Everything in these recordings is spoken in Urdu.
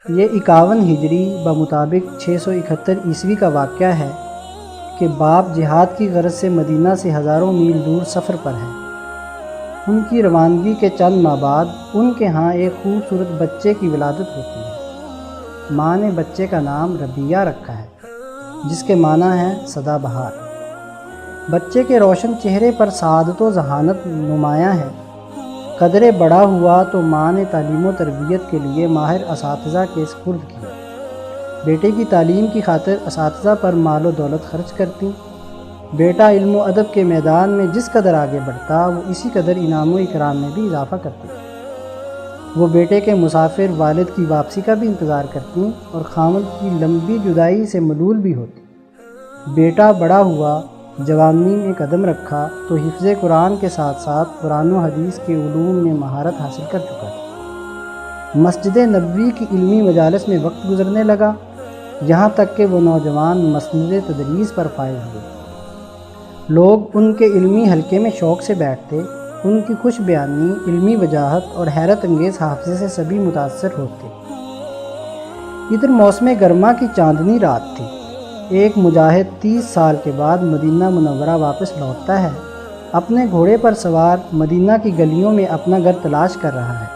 یہ 51 ہجری بمطابق 671 عیسوی کا واقعہ ہے کہ باپ جہاد کی غرض سے مدینہ سے ہزاروں میل دور سفر پر ہیں۔ ان کی روانگی کے چند ماہ بعد ان کے ہاں ایک خوبصورت بچے کی ولادت ہوتی ہے۔ ماں نے بچے کا نام ربیہ رکھا ہے، جس کے معنی ہیں سدا بہار۔ بچے کے روشن چہرے پر سعادت و ذہانت نمایاں ہے۔ قدرے بڑا ہوا تو ماں نے تعلیم و تربیت کے لیے ماہر اساتذہ کے سپرد کیا۔ بیٹے کی تعلیم کی خاطر اساتذہ پر مال و دولت خرچ کرتی۔ بیٹا علم و ادب کے میدان میں جس قدر آگے بڑھتا، وہ اسی قدر انعام و اکرام میں بھی اضافہ کرتے۔ وہ بیٹے کے مسافر والد کی واپسی کا بھی انتظار کرتی اور خاوند کی لمبی جدائی سے ملول بھی ہوتی۔ بیٹا بڑا ہوا، جوانی میں قدم رکھا تو حفظ قرآن کے ساتھ ساتھ قرآن و حدیث کے علوم میں مہارت حاصل کر چکا تھا۔ مسجد نبوی کی علمی مجالس میں وقت گزرنے لگا، یہاں تک کہ وہ نوجوان مسند تدریس پر فائز ہوئے۔ لوگ ان کے علمی حلقے میں شوق سے بیٹھتے، ان کی خوش بیانی، علمی وجاہت اور حیرت انگیز حافظے سے سبھی متاثر ہوتے۔ ادھر موسم گرما کی چاندنی رات تھی۔ ایک مجاہد 30 سال کے بعد مدینہ منورہ واپس لوٹتا ہے۔ اپنے گھوڑے پر سوار مدینہ کی گلیوں میں اپنا گھر تلاش کر رہا ہے۔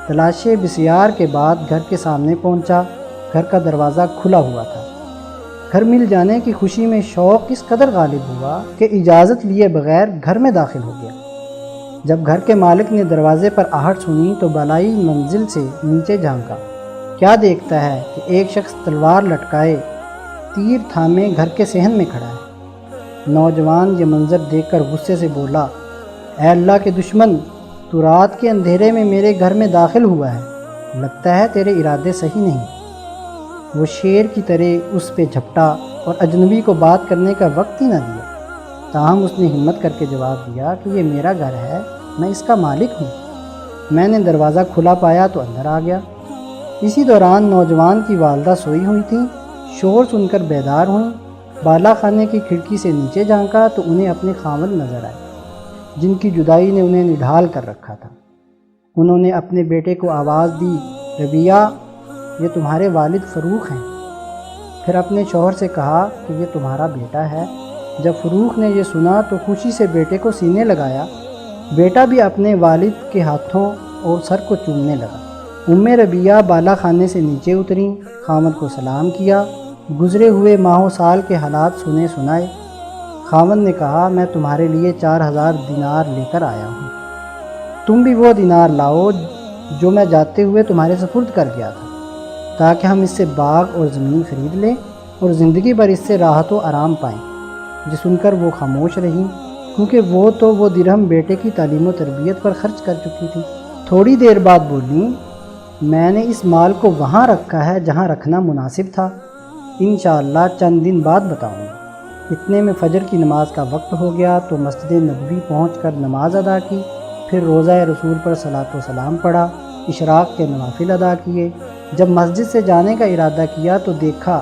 تلاشے بسیار کے بعد گھر کے سامنے پہنچا۔ گھر کا دروازہ کھلا ہوا تھا۔ گھر مل جانے کی خوشی میں شوق اس قدر غالب ہوا کہ اجازت لیے بغیر گھر میں داخل ہو گیا۔ جب گھر کے مالک نے دروازے پر آہٹ سنی تو بالائی منزل سے نیچے جھانکا۔ کیا دیکھتا ہے کہ ایک شخص تلوار لٹکائے، تیر تھامے گھر کے صحن میں کھڑا ہے۔ نوجوان یہ منظر دیکھ کر غصے سے بولا، اے اللہ کے دشمن، تو رات کے اندھیرے میں میرے گھر میں داخل ہوا ہے، لگتا ہے تیرے ارادے صحیح نہیں۔ وہ شیر کی طرح اس پہ جھپٹا اور اجنبی کو بات کرنے کا وقت ہی نہ دیا۔ تاہم اس نے ہمت کر کے جواب دیا کہ یہ میرا گھر ہے، میں اس کا مالک ہوں۔ میں نے دروازہ کھلا پایا تو اندر آ گیا۔ اسی دوران نوجوان کی والدہ سوئی ہوئی تھیں، شور سن کر بیدار ہوئیں۔ بالا خانے کی کھڑکی سے نیچے جھانکا تو انہیں اپنے خاوند نظر آئے، جن کی جدائی نے انہیں نڈھال کر رکھا تھا۔ انہوں نے اپنے بیٹے کو آواز دی، ربیہ، یہ تمہارے والد فروخ ہیں۔ پھر اپنے شوہر سے کہا کہ یہ تمہارا بیٹا ہے۔ جب فروخ نے یہ سنا تو خوشی سے بیٹے کو سینے لگایا۔ بیٹا بھی اپنے والد کے ہاتھوں اور سر کو چومنے لگا۔ ربیہ بالا خانے سے نیچے اتریں، خاوند کو سلام کیا، گزرے ہوئے ماہ و سال کے حالات سنائے۔ خاوند نے کہا، میں تمہارے لیے 4000 دینار لے کر آیا ہوں۔ تم بھی وہ دینار لاؤ جو میں جاتے ہوئے تمہارے سپرد کر گیا تھا، تاکہ ہم اس سے باغ اور زمین خرید لیں اور زندگی بھر اس سے راحت و آرام پائیں۔ یہ سن کر وہ خاموش رہیں، کیونکہ وہ درہم بیٹے کی تعلیم و تربیت پر خرچ کر چکی تھی۔ تھوڑی دیر بعد بولیں، میں نے اس مال کو وہاں رکھا ہے جہاں رکھنا مناسب تھا، انشاءاللہ چند دن بعد بتاؤں گا۔ اتنے میں فجر کی نماز کا وقت ہو گیا تو مسجد نبوی پہنچ کر نماز ادا کی، پھر روضہ رسول پر صلاۃ و سلام پڑھا، اشراق کے نوافل ادا کیے۔ جب مسجد سے جانے کا ارادہ کیا تو دیکھا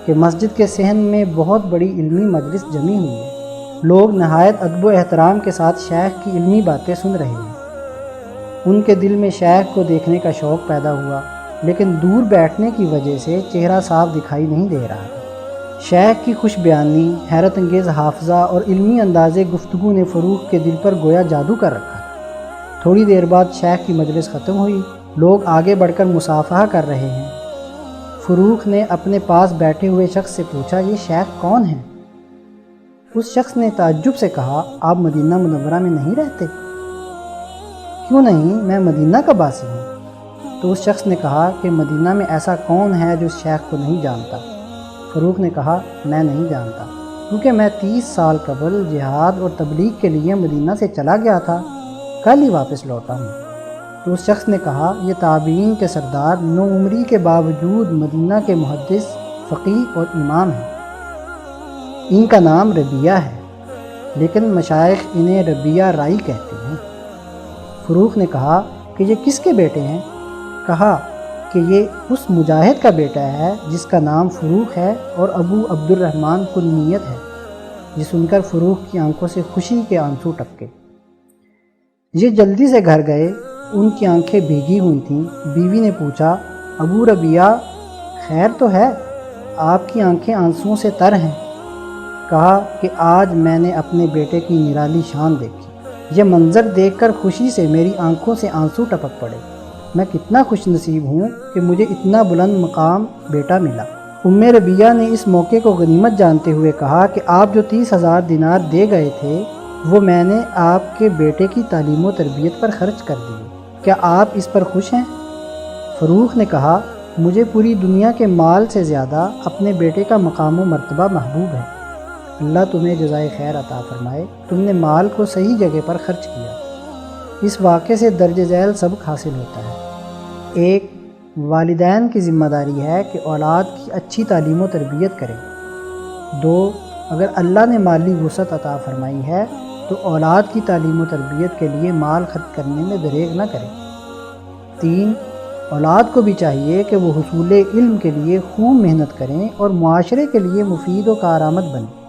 کہ مسجد کے صحن میں بہت بڑی علمی مجلس جمی ہوئی ہے۔ لوگ نہایت ادب و احترام کے ساتھ شیخ کی علمی باتیں سن رہے ہیں۔ ان کے دل میں شیخ کو دیکھنے کا شوق پیدا ہوا، لیکن دور بیٹھنے کی وجہ سے چہرہ صاف دکھائی نہیں دے رہا تھا۔ شیخ کی خوش بیانی، حیرت انگیز حافظہ اور علمی انداز گفتگو نے فروخ کے دل پر گویا جادو کر رکھا تھا۔ تھوڑی دیر بعد شیخ کی مجلس ختم ہوئی، لوگ آگے بڑھ کر مصافحہ کر رہے ہیں۔ فروخ نے اپنے پاس بیٹھے ہوئے شخص سے پوچھا، یہ شیخ کون ہیں؟ اس شخص نے تعجب سے کہا، آپ مدینہ منورہ میں نہیں رہتے؟ کیوں نہیں، میں مدینہ کا باسی ہوں۔ تو اس شخص نے کہا کہ مدینہ میں ایسا کون ہے جو اس شیخ کو نہیں جانتا؟ فروخ نے کہا، میں نہیں جانتا، کیونکہ میں 30 سال قبل جہاد اور تبلیغ کے لیے مدینہ سے چلا گیا تھا، کل ہی واپس لوٹا ہوں۔ تو اس شخص نے کہا، یہ تابعین کے سردار نو عمری کے باوجود مدینہ کے محدث، فقیہ اور امام ہیں۔ ان کا نام ربیہ ہے، لیکن مشائخ انہیں ربیہ رائی کہتے ہیں۔ فروخ نے کہا کہ یہ کس کے بیٹے ہیں؟ کہا کہ یہ اس مجاہد کا بیٹا ہے جس کا نام فروخ ہے اور ابو عبد الرحمن کنیت ہے۔ یہ سن کر فروخ کی آنکھوں سے خوشی کے آنسو ٹپکے۔ یہ جلدی سے گھر گئے، ان کی آنکھیں بھیگی ہوئی تھیں۔ بیوی نے پوچھا، ابو ربیہ خیر تو ہے؟ آپ کی آنکھیں آنسوؤں سے تر ہیں۔ کہا کہ آج میں نے اپنے بیٹے کی نرالی شان دیکھی، یہ منظر دیکھ کر خوشی سے میری آنکھوں سے آنسو ٹپک پڑے۔ میں کتنا خوش نصیب ہوں کہ مجھے اتنا بلند مقام بیٹا ملا۔ ام ربیہ نے اس موقع کو غنیمت جانتے ہوئے کہا کہ آپ جو 30,000 دینار دے گئے تھے وہ میں نے آپ کے بیٹے کی تعلیم و تربیت پر خرچ کر دیے، کیا آپ اس پر خوش ہیں؟ فروخ نے کہا مجھے پوری دنیا کے مال سے زیادہ اپنے بیٹے کا مقام و مرتبہ محبوب ہے۔ اللہ تمہیں جزائے خیر عطا فرمائے، تم نے مال کو صحیح جگہ پر خرچ کیا۔ اس واقعے سے درج ذیل سبق حاصل ہوتا ہے۔ 1. والدین کی ذمہ داری ہے کہ اولاد کی اچھی تعلیم و تربیت کریں۔ 2. اگر اللہ نے مالی وسعت عطا فرمائی ہے تو اولاد کی تعلیم و تربیت کے لیے مال خرچ کرنے میں دریغ نہ کریں۔ 3. اولاد کو بھی چاہیے کہ وہ حصول علم کے لیے خوب محنت کریں اور معاشرے کے لیے مفید و کارآمد بنیں۔